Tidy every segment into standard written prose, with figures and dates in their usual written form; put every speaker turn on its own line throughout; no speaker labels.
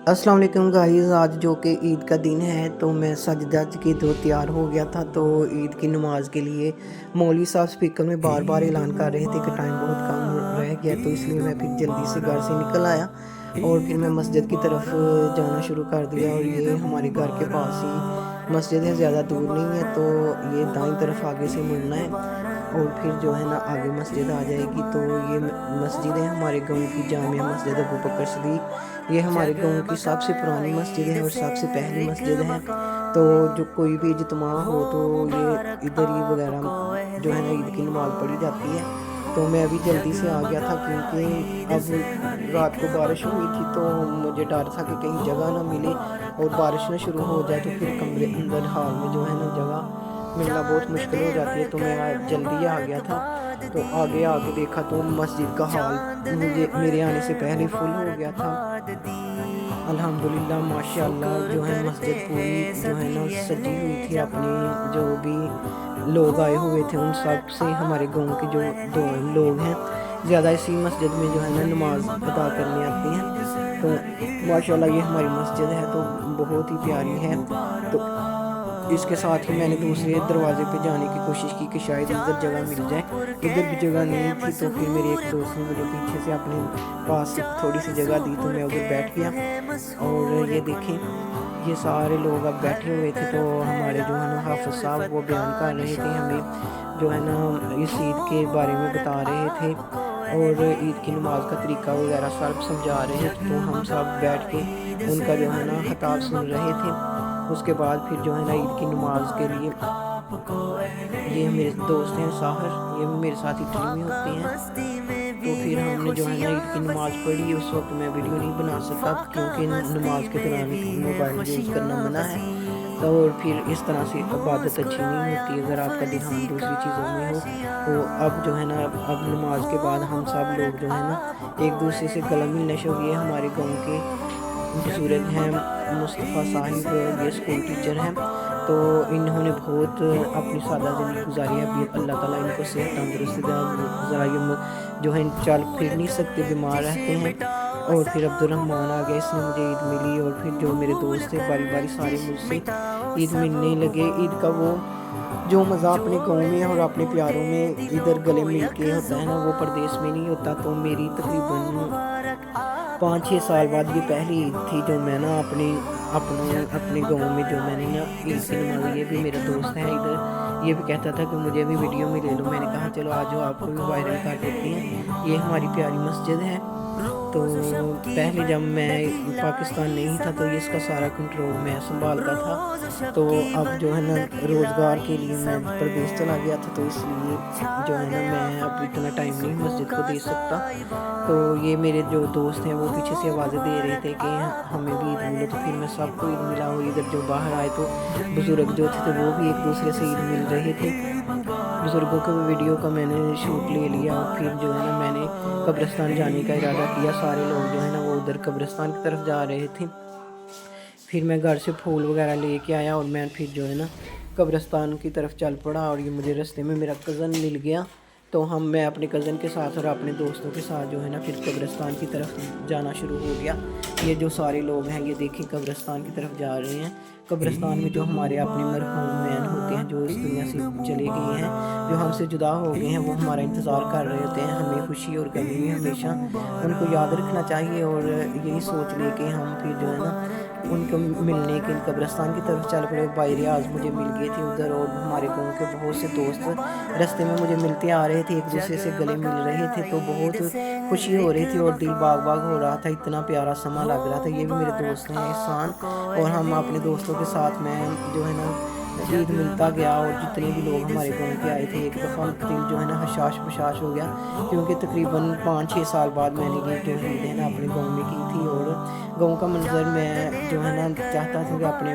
अस्सलाम वालेकुम गाइस। आज जो कि ईद का दिन है तो मैं सज धज के तो तैयार हो गया था। तो ईद की नमाज़ के लिए मौलवी साहब स्पीकर में बार बार ऐलान कर रहे थे कि टाइम बहुत कम रह गया, तो इसलिए मैं फिर जल्दी से घर से निकल आया और फिर मैं मस्जिद की तरफ जाना शुरू कर दिया। और ये हमारे घर के पास ही मस्जिद है, ज़्यादा दूर नहीं है। तो ये दाईं तरफ आगे से मुड़ना है और फिर जो है ना आगे मस्जिद आ जाएगी। तो ये मस्जिद है हमारे गांव की जामिया मस्जिद अबू बकर सिद्दीक। ये हमारे गांव की सबसे पुरानी मस्जिद है और सबसे पहली मस्जिद है। तो जो कोई भी इज्तिमा हो तो ये इधर ही वगैरह जो है ना ईद की नमाज़ पढ़ी जाती है। तो मैं अभी जल्दी से आ गया था क्योंकि अब रात को बारिश हुई थी, तो मुझे डर था कि कहीं जगह ना मिले और बारिश ना शुरू हो जाए तो फिर कमरे अंदर हाल में जो है ना जगह मिलना बहुत मुश्किल हो जाती है। तो मैं जल्दी आ गया था। तो आगे आके देखा तो मस्जिद का हाल मुझे मेरे आने से पहले फुल हो गया था। अल्हम्दुलिल्लाह माशाअल्लाह जो है मस्जिद पूरी जो है ना सजी हुई थी। अपनी जो भी लोग आए हुए थे उन सब से हमारे गांव के जो दो लोग हैं ज़्यादा इसी मस्जिद में जो है ना नमाज अदा करने आते हैं। तो माशाअल्लाह ये हमारी मस्जिद है तो बहुत ही प्यारी है। तो इसके साथ ही मैंने दूसरे दरवाजे पे जाने की कोशिश की कि शायद इधर जगह मिल जाए। इधर भी जगह नहीं थी, तो फिर मेरे एक दोस्त ने मुझे पीछे से अपने पास थोड़ी सी जगह दी तो मैं उधर बैठ गया। और ये देखें ये सारे लोग अब बैठे हुए थे। तो हमारे जो है ना हाफिज साहब वो बयान कर रहे थे, हमें जो है ना इस ईद के बारे में बता रहे थे और ईद की नमाज का तरीका वगैरह सब समझा रहे थे। तो हम सब बैठ के उनका जो है ना खिताब सुन रहे थे। उसके बाद फिर जो है ना ईद की नमाज के लिए ये मेरे दोस्त हैं साहर, ये भी मेरे साथ इटली में होते हैं। तो फिर हमने जो है ना ईद की नमाज़ पढ़ी। उस वक्त मैं वीडियो नहीं बना सका क्योंकि नमाज के दौरान मोबाइल यूज़ करना मना है। तो और फिर इस तरह से इबादत अच्छी नहीं होती अगर आपका ध्यान दूसरी चीज़ों में हो। तो अब जो है ना अब नमाज के बाद हम सब लोग जो है ना एक दूसरे से गला मिलने शुरू किए। हमारे गाँव के बुजुर्ग हैं मुस्तफ़ा साहिब, ये स्कूल टीचर हैं। तो इन्होंने बहुत अपनी सादा ज़िंदगी गुजारी है। अभी अल्लाह ताला इनको सेहत तंदुरुस्ती ज़रा ये जो है चल फिर नहीं सकते, बीमार रहते हैं। और फिर अब्दुलरहमान आ गया, इसने मुझे ईद मिली। और फिर जो मेरे दोस्त थे बारी बारी सारे मुझसे ईद मिलने लगे। ईद का वो जो मज़ा अपने गाँव में और अपने प्यारों में इधर गले मिल के होता है ना वो परदेश में नहीं होता। तो मेरी तकरीबन 5-6 साल बाद ये पहली ईद थी जो मैं ना अपने गाँव में जो मैंने ना ईद की नमाज़। ये भी मेरा दोस्त है इधर, ये भी कहता था कि मुझे भी वीडियो में ले लो। मैंने कहा चलो आ जाओ, आपको भी वायरल कर देते हैं। ये हमारी प्यारी मस्जिद है। तो पहले जब मैं पाकिस्तान नहीं था तो इसका सारा कंट्रोल मैं संभालता था। तो अब जो है ना रोज़गार के लिए मैं प्रदेश चला गया था, तो इसलिए जो है ना मैं अब इतना टाइम नहीं मस्जिद को दे सकता। तो ये मेरे जो दोस्त हैं वो पीछे से आवाज़ें दे रहे थे कि हमें भी ईद मिले। तो फिर मैं सबको ईद मिला। और इधर जो बाहर आए तो बुज़ुर्ग जो थे तो वो भी एक दूसरे से ईद मिल रहे थे। बुज़ुर्गों के वीडियो का मैंने शूट ले लिया। और फिर जो है ना मैंने कब्रिस्तान जाने का इरादा किया। सारे लोग जो है ना वो उधर कब्रिस्तान की तरफ जा रहे थे। फिर मैं घर से फूल वगैरह लेके आया और मैं फिर जो है ना कब्रिस्तान की तरफ चल पड़ा। और ये मुझे रास्ते में मेरा कज़न मिल गया। तो मैं अपने कज़न के साथ और अपने दोस्तों के साथ जो है ना फिर कब्रिस्तान की तरफ जाना शुरू हो गया। ये जो सारे लोग हैं ये देखें कब्रिस्तान की तरफ जा रहे हैं। कब्रिस्तान में जो हमारे अपने मरहूम मैन होते हैं जो इस दुनिया से चले गए हैं, जो हमसे जुदा हो गए हैं, वो हमारा इंतज़ार कर रहे होते हैं। हमें खुशी और गमी में हमेशा उनको याद रखना चाहिए और यही सोच ले के हम फिर जो है ना उनको मिलने के कब्रिस्तान की तरफ चल पड़े। भाई रियाज मुझे मिल गए थे उधर और हमारे गाँव के बहुत से दोस्त रास्ते में मुझे मिलते आ रहे थे, एक दूसरे से गले मिल रहे थे। तो बहुत खुशी हो रही थी और दिल बाग बाग हो रहा था, इतना प्यारा समा लग रहा था। ये भी मेरे दोस्त हैं एहसान। और हम अपने दोस्तों के साथ में जो है ना ईद मिलता गया। और जितने भी लोग हमारे गाँव के आए थे एक दफ़ा दिल जो है ना हशाश बशाश हो गया क्योंकि तकरीबन 5-6 साल बाद मैंने ये जो ईद है ना अपने गाँव में की थी। और गाँव का मंजर मैं जो है ना चाहता था कि अपने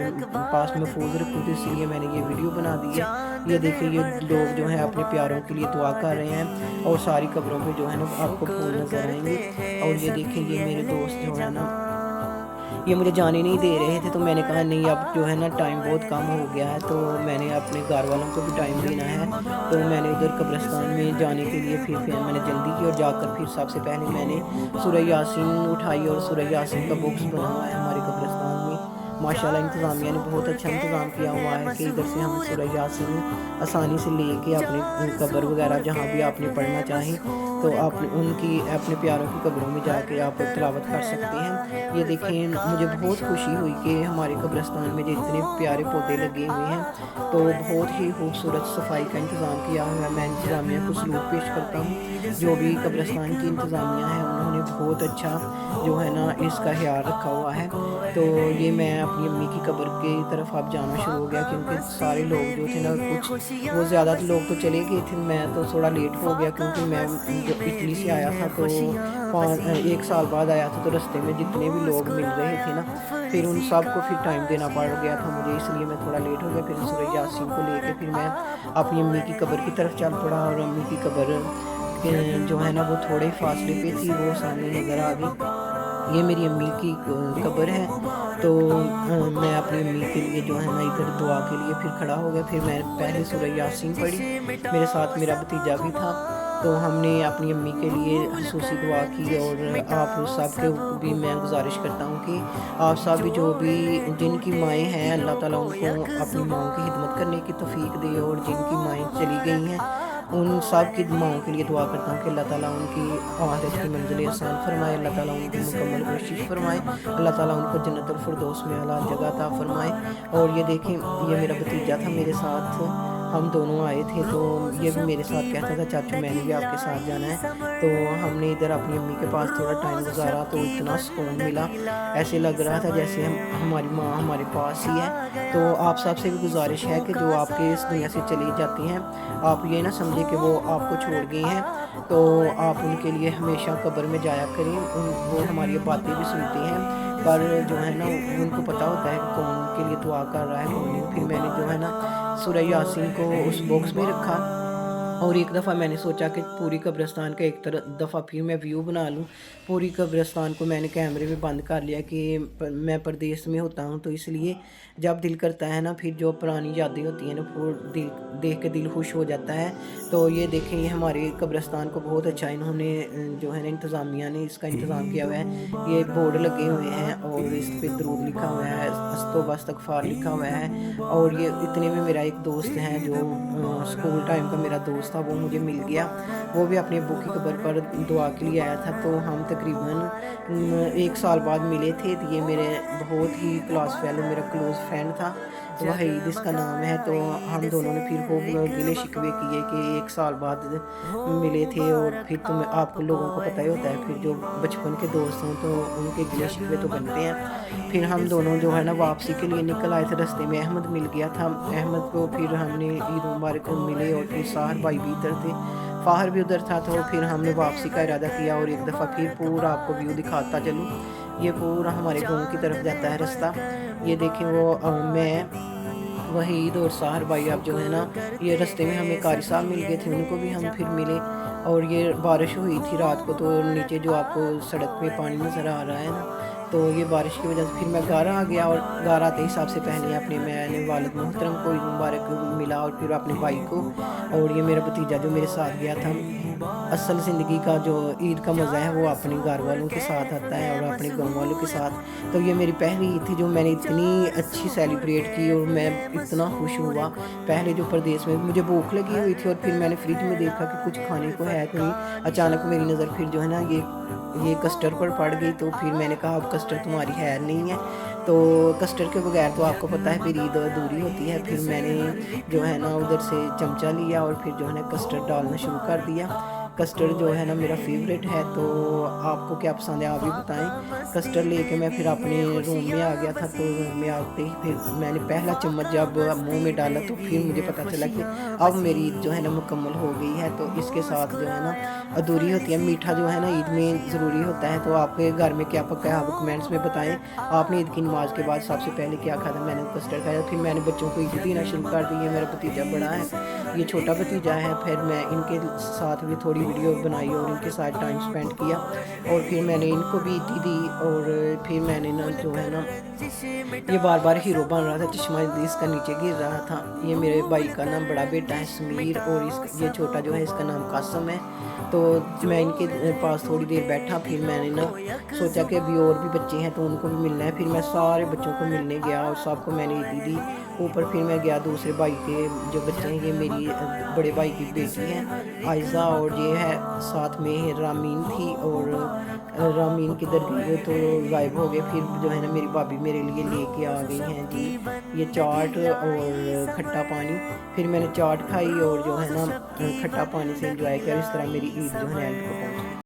पास महफूज रखूँ, तो इसलिए मैंने ये वीडियो बना दी है। ये देखिए ये लोग जो हैं अपने प्यारों के लिए दुआ कर रहे हैं और सारी कब्रों पे जो है ना आपको फूल नज़र आएंगे। और ये देखिए ये मेरे दोस्त जो है ना ये मुझे जाने नहीं दे रहे थे, तो मैंने कहा नहीं अब जो है ना टाइम बहुत कम हो गया है, तो मैंने अपने घर वालों को भी टाइम देना है। तो मैंने उधर कब्रिस्तान में जाने के लिए फिर मैंने जल्दी की और जाकर फिर सबसे पहले मैंने सूरह यासीन उठाई और सूरह यासीन का बॉक्स बना हुआ है हमारे कब्रिस्तान में। माशाल्लाह इंतज़ामिया ने बहुत अच्छा इंतज़ाम किया हुआ है कि इधर से हम सूरह यासीन आसानी से लेके अपनी कब्र वगैरह जहाँ भी आपने पढ़ना चाहें तो आप उनकी अपने प्यारों की कब्रों में जाके आप तिलावत कर सकते हैं। ये देखें, मुझे बहुत खुशी हुई कि हमारे कब्रिस्तान में जो इतने प्यारे पौधे लगे हुए हैं, तो बहुत ही खूबसूरत सफाई का इंतज़ाम किया हुआ है। मैं इंतज़ामिया को सलूट पेश करता हूँ, जो भी कब्रिस्तान की इंतज़ामिया है उन्होंने बहुत अच्छा जो है ना इसका ख्याल रखा हुआ है। तो ये मैं अपनी अम्मी की कब्र की तरफ अब जाना शुरू हो गया, क्योंकि सारे लोग जो थे ना कुछ वो ज़्यादा लोग तो चले गए थे, मैं तो थोड़ा लेट हो गया क्योंकि मैं जब इटली से आया था तो 1 साल बाद आया था, तो रास्ते में जितने भी लोग मिल रहे थे ना फिर उन सब को फिर टाइम देना पड़ गया था मुझे, इसलिए मैं थोड़ा लेट हो गया। फिर सूरह यासीन को लेके फिर मैं अपनी अम्मी की कब्र की तरफ चल पड़ा और अम्मी की कब्र जो है ना वो थोड़े फासले पे थी, वो सामने नज़र आ गई। ये मेरी अम्मी की कब्र है। तो मैं अपनी अम्मी के लिए जो है ना इधर दुआ के लिए फिर खड़ा हो गया। फिर मैं पहले सूरह यासीन पढ़ी, मेरे साथ मेरा भतीजा भी था, तो हमने अपनी अम्मी के लिए खुसूसी दुआ की। और आप सब के भी मैं गुजारिश करता हूँ कि आप सब भी जो भी जिनकी माएँ हैं अल्लाह ताला उनको अपनी माँओं की खिदमत करने की तौफीक दे, और जिनकी माएँ चली गई हैं उन सब की माओं के लिए दुआ करता हूँ कि अल्लाह ताला उनकी आखिरत की मंजिलें आसान फरमाए, अल्लाह ताला उनको मुकम्मल बख्शिश फरमाए, अल्लाह ताला उनको जन्नतुल फिरदौस में आला जगह अता फरमाए। और ये देखें, ये मेरा भतीजा था मेरे साथ, हम दोनों आए थे, तो ये भी मेरे साथ कहता था चाचू मैंने भी आपके साथ जाना है। तो हमने इधर अपनी अम्मी के पास थोड़ा टाइम गुजारा, तो इतना सुकून मिला, ऐसे लग रहा था जैसे हमारी माँ हमारे पास ही है। तो आप सबसे भी गुजारिश है कि जो आपके इस दुनिया से चली जाती हैं, आप ये ना समझें कि वो आपको छोड़ गई हैं, तो आप उनके लिए हमेशा कब्र में जाया करें। वो हमारी बातें भी सुनती हैं, पर जो है ना उनको पता होता है कि कौन उनके लिए दुआ कर रहा है कौन नहीं। फिर मैंने जो है ना सूरह यासीन को उस बॉक्स में रखा, और एक दफ़ा मैंने सोचा कि पूरी कब्रिस्तान का एक दफ़ा फिर मैं व्यू बना लूँ। पूरी कब्रिस्तान को मैंने कैमरे में बंद कर लिया कि मैं परदेश में होता हूँ, तो इसलिए जब दिल करता है ना फिर जो पुरानी यादें होती हैं ना वो दिल देख के दिल खुश हो जाता है। तो ये देखें, ये हमारे कब्रिस्तान को बहुत अच्छा इन्होंने जो है ना इंतज़ामिया ने इसका इंतज़ाम किया हुआ है। ये बोर्ड लगे हुए हैं और इस पर दरूद लिखा हुआ है, तौबा इस्तग़फ़ार लिखा हुआ है। और ये इतने में मेरा एक दोस्त है जो स्कूल टाइम का मेरा दोस्त था, वो मुझे मिल गया, वो भी अपने अब्बू की कब्र पर दुआ के लिए आया था। तो हम तकरीबन 1 साल बाद मिले थे। तो ये मेरे बहुत ही क्लास फेलो, मेरा क्लोज़ फ्रेंड था, वहीद इसका नाम है। तो हम दोनों ने फिर खूब गिले शिकवे किए कि 1 साल बाद मिले थे, और फिर तुम आपको लोगों को पता ही होता है फिर जो बचपन के दोस्त हों तो उनके गिले शिकवे तो बनते हैं। फिर हम दोनों जो है ना वापसी के लिए निकल आए थे, रास्ते में अहमद मिल गया था। अहमद को फिर हमने ईद मुबारक को मिले, और फिर साहर भाई भी इधर थे, फाहर भी उधर था। तो फिर हमने वापसी का इरादा किया, और एक दफ़ा फिर पूरा आपको व्यू दिखाता चलूँ। ये पूरा हमारे गाँव की तरफ जाता है रास्ता। ये देखें, वो मैं वहीद और साहर भाई अब जो है ना ये रास्ते में हमें कारी साहब मिल गए थे, उनको भी हम फिर मिले। और ये बारिश हुई थी रात को, तो नीचे जो आपको सड़क पे पानी नज़र आ रहा है ना, तो ये बारिश की वजह से फिर मैं घर आ गया। और घर आते ही सबसे पहले अपने मैंने वालिद मोहतरम को ईद मुबारक मिला, और फिर अपने भाई को, और ये मेरा भतीजा जो मेरे साथ गया था। असल ज़िंदगी का जो ईद का मज़ा है वो अपने घर वालों के साथ आता है और अपने गाँव वालों के साथ। तो ये मेरी पहली ईद थी जो मैंने इतनी अच्छी सेलिब्रेट की, और मैं इतना खुश हुआ। पहले जो प्रदेश में मुझे भूख लगी हुई थी, और फिर मैंने फ्रिज में देखा कि कुछ खाने को है कोई, अचानक मेरी नज़र फिर जो है ना ये कस्टर्ड पर पड़ गई। तो फिर मैंने कहा अब कस्टर्ड तुम्हारी है नहीं है, तो कस्टर्ड के बगैर तो आपको पता है फिर ईद अधूरी होती है। फिर मैंने जो है ना उधर से चमचा लिया, और फिर जो है ना कस्टर्ड डालना शुरू कर दिया। कस्टर्ड जो है ना मेरा फेवरेट है, तो आपको क्या पसंद है आप भी बताएं। कस्टर्ड लेके मैं फिर अपने रूम में आ गया था। तो रूम में आते ही फिर मैंने पहला चम्मच जब मुंह में डाला, तो फिर मुझे पता चला कि अब मेरी ईद जो है ना मुकम्मल हो गई है। तो इसके साथ जो है ना अधूरी होती है, मीठा जो है ना ईद में ज़रूरी होता है। तो आपके घर में क्या पका है आप कमेंट्स में बताएं। आपने ईद की नमाज के बाद सबसे पहले क्या खाया था? मैंने कस्टर्ड खाया। फिर मैंने बच्चों को ईद देना शुरू कर दी है, मेरा भतीजा बड़ा है ये छोटा भतीजा है। फिर मैं इनके साथ भी थोड़ी वीडियो बनाई और इनके साथ टाइम स्पेंड किया, और फिर मैंने इनको भी ईदी दी। और फिर मैंने ना जो है ना, ये बार बार हीरो बन रहा था, चश्मा इसका नीचे गिर रहा था। ये मेरे भाई का ना बड़ा बेटा है समीर, और ये छोटा जो है इसका नाम कासम है। तो मैं इनके पास थोड़ी देर बैठा, फिर मैंने ना सोचा कि अभी और भी बच्चे हैं तो उनको भी मिलना है। फिर मैं सारे बच्चों को मिलने गया और सबको मैंने ईदी दी। ऊपर फिर मैं गया दूसरे भाई के जो बच्चे हैं, ये मेरी बड़े भाई की बेटी है आयज़ा, और ये है साथ में रामीन थी, और रामीन किधर गई तो गायब हो गए। फिर जो है ना मेरी भाभी मेरे लिए लेके आ गई हैं जी ये चाट और खट्टा पानी। फिर मैंने चाट खाई और जो है ना खट्टा पानी से एंजॉय किया। इस तरह मेरी ईद जो है एंड को